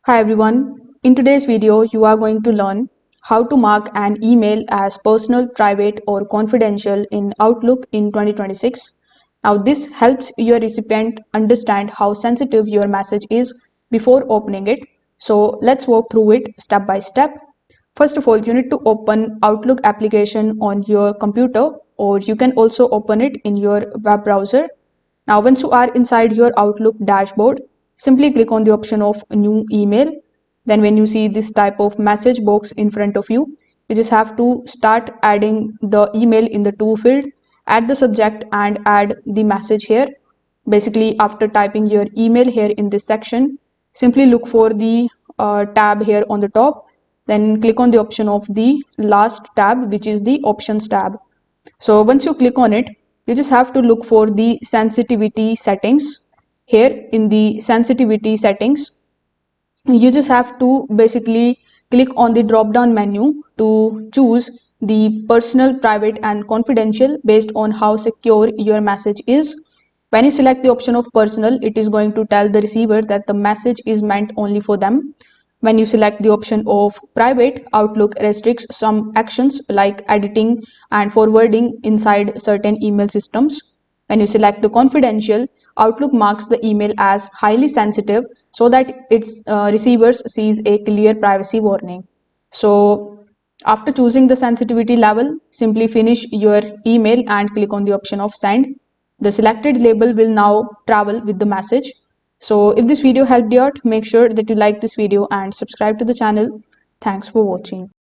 Hi everyone. In today's video, you are going to learn how to mark an email as personal, private, or confidential in Outlook in 2026. Now, this helps your recipient understand how sensitive your message is before opening it. So, let's walk through it step by step. First of all, you need to open Outlook application on your computer, or you can also open it in your web browser. Now, once you are inside your Outlook dashboard, simply click on the option of new email. Then when you see this type of message box in front of you, you just have to start adding the email in the to field, add the subject and add the message here. Basically, after typing your email here in this section, simply look for the tab here on the top, then click on the option of the last tab, which is the options tab. So once you click on it, you just have to look for the sensitivity settings. Here in the sensitivity settings, you just have to basically click on the drop down menu to choose the personal, private and confidential based on how secure your message is. When you select the option of personal, it is going to tell the receiver that the message is meant only for them. When you select the option of private, Outlook restricts some actions like editing and forwarding inside certain email systems. When you select the confidential, Outlook marks the email as highly sensitive so that its receivers sees a clear privacy warning. So after choosing the sensitivity level, simply finish your email and click on the option of send. The selected label will now travel with the message. So if this video helped you out, make sure that you like this video and subscribe to the channel. Thanks for watching.